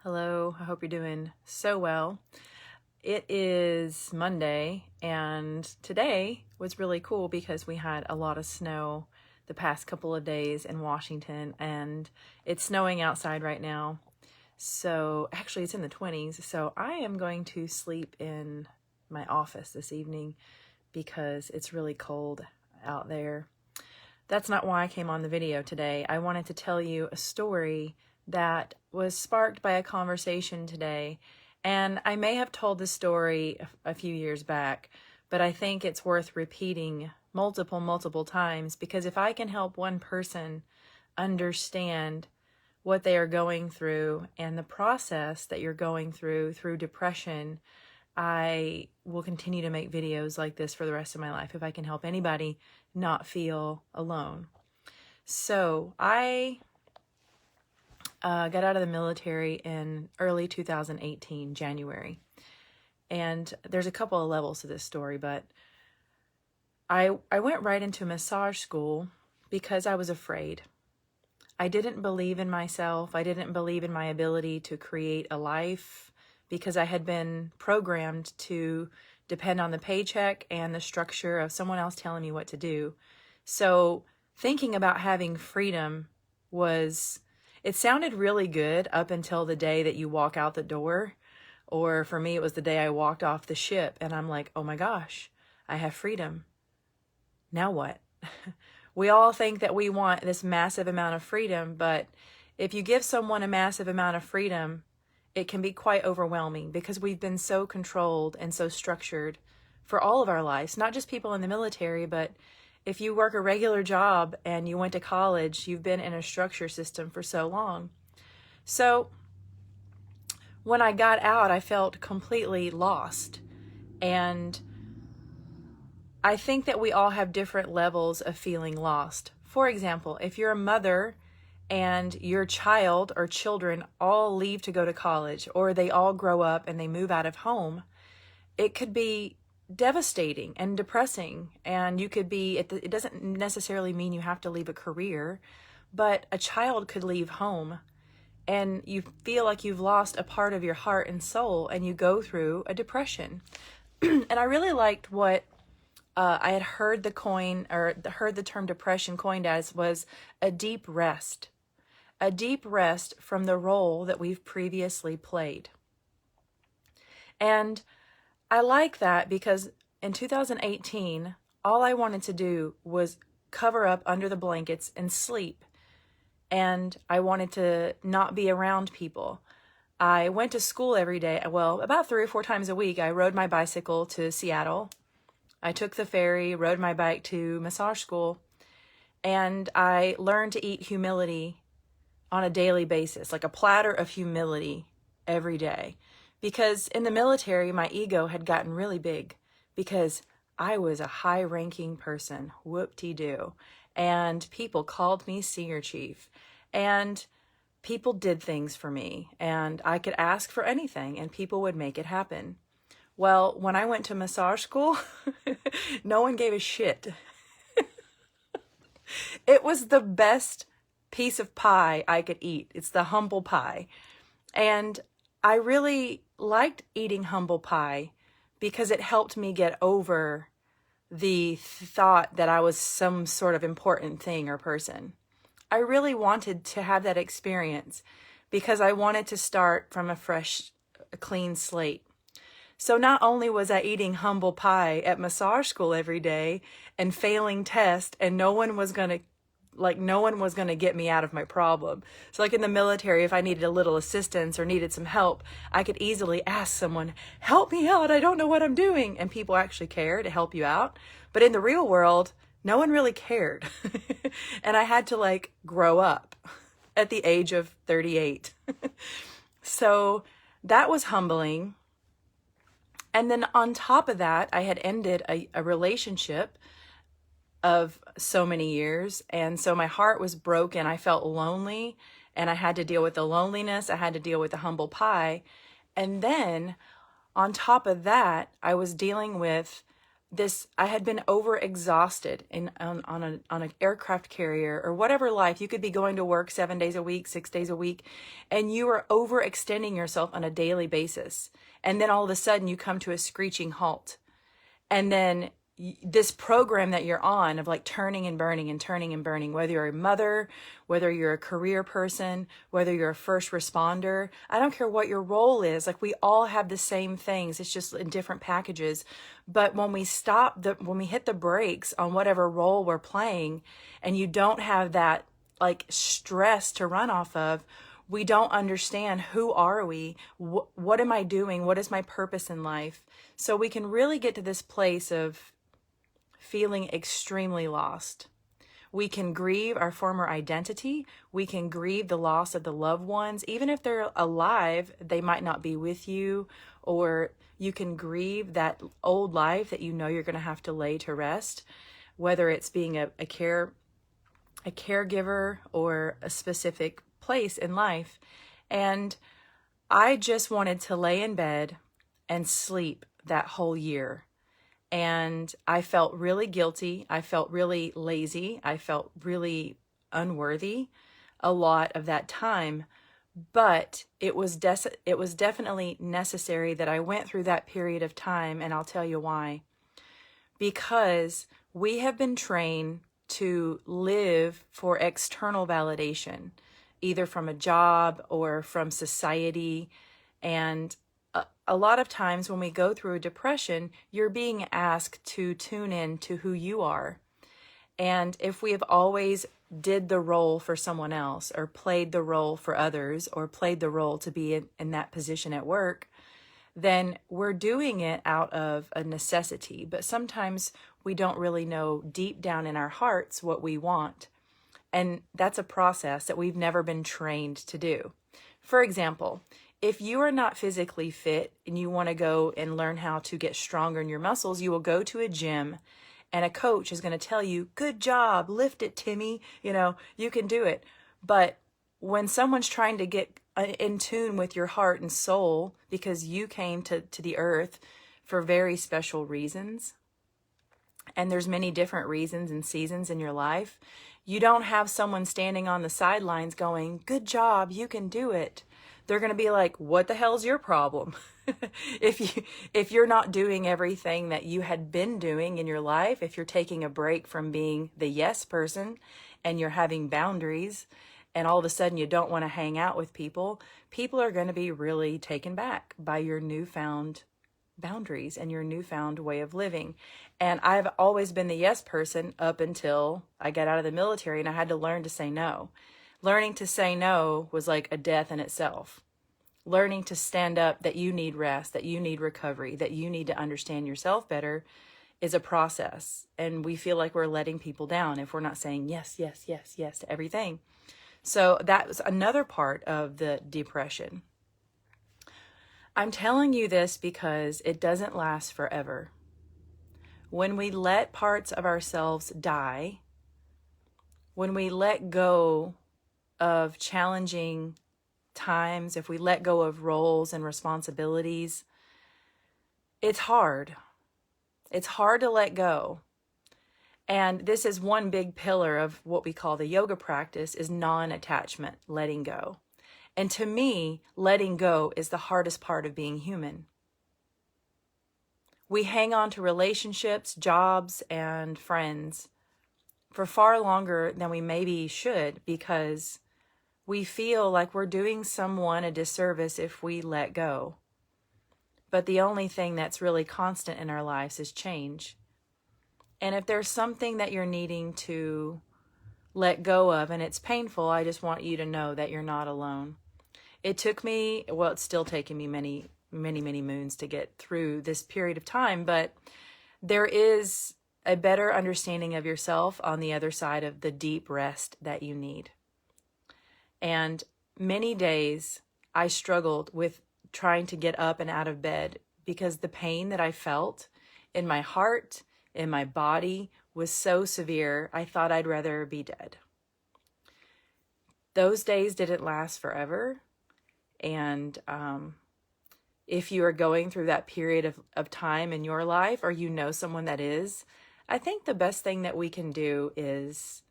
Hello, I hope you're doing so well. It is Monday, and today was really cool because we had a lot of snow the past couple of days in Washington, and it's snowing outside right now. So actually, it's in the 20s. So I am going to sleep in my office this evening because it's really cold out there. That's not why I came on the video today. I wanted to tell you a story that was sparked by a conversation today. And I may have told this story a few years back, but I think it's worth repeating multiple times, because if I can help one person understand what they are going through and the process that you're going through depression, I will continue to make videos like this for the rest of my life if I can help anybody not feel alone. So I got out of the military in early 2018, January. And there's a couple of levels to this story, but I went right into massage school because I was afraid. I didn't believe in myself. I didn't believe in my ability to create a life because I had been programmed to depend on the paycheck and the structure of someone else telling me what to do. So thinking about having freedom it sounded really good up until the day that you walk out the door. Or for me, it was the day I walked off the ship and I'm like, oh my gosh, I have freedom. Now what? We all think that we want this massive amount of freedom, but if you give someone a massive amount of freedom, it can be quite overwhelming because we've been so controlled and so structured for all of our lives, not just people in the military, but if you work a regular job and you went to college, you've been in a structure system for so long. So when I got out, I felt completely lost. And I think that we all have different levels of feeling lost. For example, if you're a mother and your child or children all leave to go to college, or they all grow up and they move out of home, it could be devastating and depressing. And you could be, it doesn't necessarily mean you have to leave a career, but a child could leave home and you feel like you've lost a part of your heart and soul and you go through a depression. And I really liked what I had heard the term depression coined as was a deep rest from the role that we've previously played. And I like that because in 2018, all I wanted to do was cover up under the blankets and sleep. And I wanted to not be around people. I went to school every day. Well, about 3 or 4 times a week, I rode my bicycle to Seattle. I took the ferry, rode my bike to massage school, and I learned to eat humility on a daily basis, like a platter of humility every day. Because in the military, my ego had gotten really big because I was a high-ranking person, whoop-de-doo, and people called me senior chief, and people did things for me, and I could ask for anything, and people would make it happen. Well, when I went to massage school, no one gave a shit. It was the best piece of pie I could eat. It's the humble pie. And I really liked eating humble pie because it helped me get over the thought that I was some sort of important thing or person. I really wanted to have that experience because I wanted to start from a clean slate. So not only was I eating humble pie at massage school every day and failing tests, and no one was going to get me out of my problem. So like in the military, if I needed a little assistance or needed some help, I could easily ask someone, help me out, I don't know what I'm doing. And people actually care to help you out. But in the real world, no one really cared. And I had to grow up at the age of 38. So that was humbling. And then on top of that, I had ended a relationship of so many years. And so my heart was broken. I felt lonely and I had to deal with the loneliness. I had to deal with the humble pie. And then on top of that, I was dealing with I had been overexhausted on an aircraft carrier or whatever life. You could be going to work 7 days a week, 6 days a week, and you are overextending yourself on a daily basis. And then all of a sudden you come to a screeching halt. And then this program that you're on of like turning and burning and turning and burning, whether you're a mother, whether you're a career person, whether you're a first responder, I don't care what your role is. Like, we all have the same things. It's just in different packages. But when we when we hit the brakes on whatever role we're playing, and you don't have that like stress to run off of, we don't understand who are we, what am I doing, what is my purpose in life. So we can really get to this place of feeling extremely lost. We can grieve our former identity. We can grieve the loss of the loved ones. Even if they're alive, they might not be with you, or you can grieve that old life that you know you're going to have to lay to rest, whether it's being a caregiver or a specific place in life. And I just wanted to lay in bed and sleep that whole year. And I felt really guilty. I felt really lazy. I felt really unworthy a lot of that time. But it was definitely necessary that I went through that period of time, and I'll tell you why. Because we have been trained to live for external validation, either from a job or from society. And a lot of times when we go through a depression, you're being asked to tune in to who you are. And if we have always did the role for someone else, or played the role for others, or played the role to be in that position at work, then we're doing it out of a necessity. But sometimes we don't really know deep down in our hearts what we want. And that's a process that we've never been trained to do. For example, if you are not physically fit and you want to go and learn how to get stronger in your muscles, you will go to a gym and a coach is going to tell you, good job, lift it, Timmy, you can do it. But when someone's trying to get in tune with your heart and soul, because you came to the earth for very special reasons, and there's many different reasons and seasons in your life, you don't have someone standing on the sidelines going, good job, you can do it. They're going to be like, what the hell's your problem? If you're not doing everything that you had been doing in your life, if you're taking a break from being the yes person and you're having boundaries, and all of a sudden you don't want to hang out with people, people are going to be really taken back by your newfound boundaries and your newfound way of living. And I've always been the yes person up until I got out of the military, and I had to learn to say no. Learning to say no was like a death in itself. Learning to stand up that you need rest, that you need recovery, that you need to understand yourself better is a process. And we feel like we're letting people down if we're not saying yes, yes, yes, yes to everything. So that was another part of the depression. I'm telling you this because it doesn't last forever. When we let parts of ourselves die, when we let go of challenging times, if we let go of roles and responsibilities, it's hard. It's hard to let go. And this is one big pillar of what we call the yoga practice, is non-attachment, letting go. And to me, letting go is the hardest part of being human. We hang on to relationships, jobs, and friends for far longer than we maybe should, because we feel like we're doing someone a disservice if we let go. But the only thing that's really constant in our lives is change. And if there's something that you're needing to let go of and it's painful, I just want you to know that you're not alone. It took me, well, it's still taking me many, many, many moons to get through this period of time, but there is a better understanding of yourself on the other side of the deep rest that you need. And many days I struggled with trying to get up and out of bed because the pain that I felt in my heart, in my body, was so severe, I thought I'd rather be dead. Those days didn't last forever. And if you are going through that period of time in your life, or you know someone that is, I think the best thing that we can do is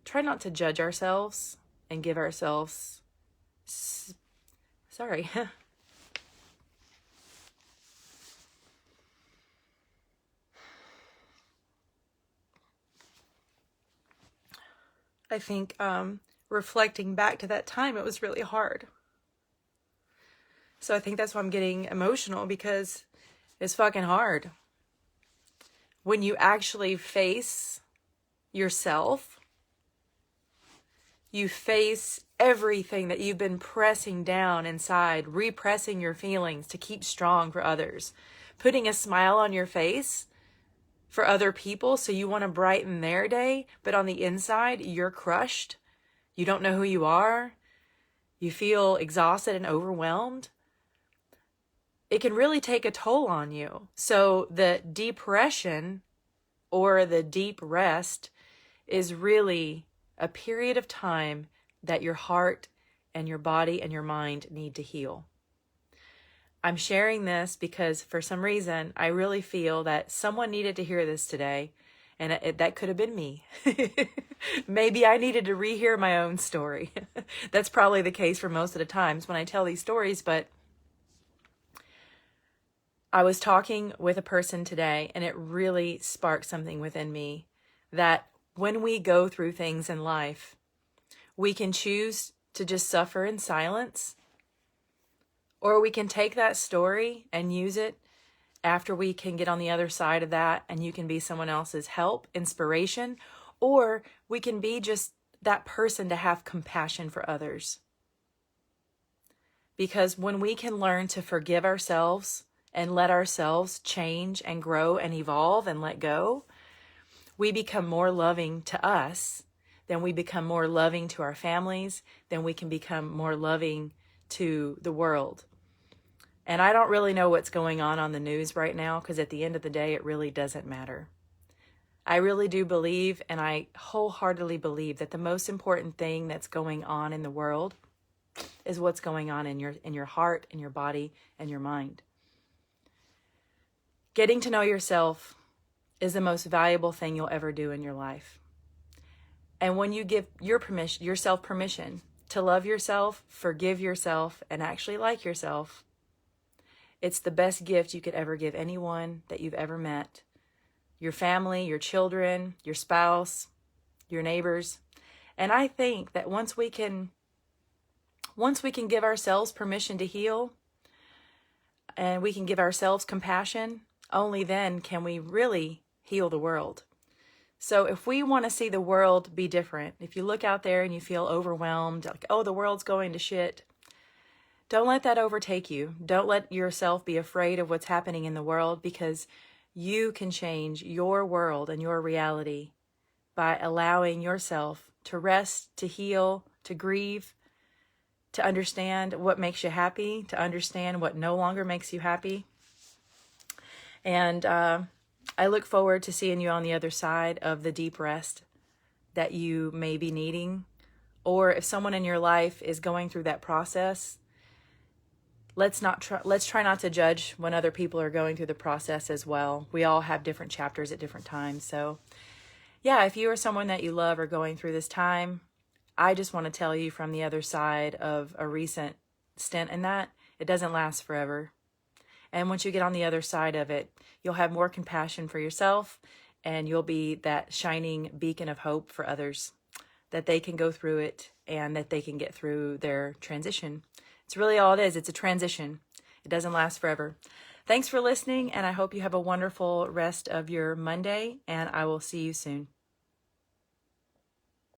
try not to judge ourselves and give ourselves, sorry. I think reflecting back to that time, it was really hard. So I think that's why I'm getting emotional, because it's fucking hard. When you actually face yourself, you face everything that you've been pressing down inside, repressing your feelings to keep strong for others, putting a smile on your face for other people so you want to brighten their day, but on the inside, you're crushed. You don't know who you are. You feel exhausted and overwhelmed. It can really take a toll on you. So the depression or the deep rest is really a period of time that your heart and your body and your mind need to heal. I'm sharing this because for some reason, I really feel that someone needed to hear this today, and that could have been me. Maybe I needed to rehear my own story. That's probably the case for most of the times when I tell these stories, but I was talking with a person today, and it really sparked something within me that when we go through things in life, we can choose to just suffer in silence, or we can take that story and use it after we can get on the other side of that, and you can be someone else's help, inspiration, or we can be just that person to have compassion for others. Because when we can learn to forgive ourselves and let ourselves change and grow and evolve and let go, we become more loving to us, then we become more loving to our families, then we can become more loving to the world. And I don't really know what's going on the news right now, because at the end of the day, it really doesn't matter. I really do believe, and I wholeheartedly believe, that the most important thing that's going on in the world is what's going on in your heart, in your body, and your mind. Getting to know yourself is the most valuable thing you'll ever do in your life. And when you give yourself permission to love yourself, forgive yourself, and actually like yourself, it's the best gift you could ever give anyone that you've ever met. Your family, your children, your spouse, your neighbors. And I think that once we can give ourselves permission to heal, and we can give ourselves compassion, only then can we really heal the world. So if we want to see the world be different, if you look out there and you feel overwhelmed, like, oh, the world's going to shit, don't let that overtake you. Don't let yourself be afraid of what's happening in the world, because you can change your world and your reality by allowing yourself to rest, to heal, to grieve, to understand what makes you happy, to understand what no longer makes you happy. And I look forward to seeing you on the other side of the deep rest that you may be needing. Or if someone in your life is going through that process, let's try not to judge when other people are going through the process as well. We all have different chapters at different times. So yeah, if you or someone that you love are going through this time, I just want to tell you from the other side of a recent stint in that, it doesn't last forever. And once you get on the other side of it, you'll have more compassion for yourself, and you'll be that shining beacon of hope for others, that they can go through it and that they can get through their transition. It's really all it is. It's a transition. It doesn't last forever. Thanks for listening, and I hope you have a wonderful rest of your Monday, and I will see you soon.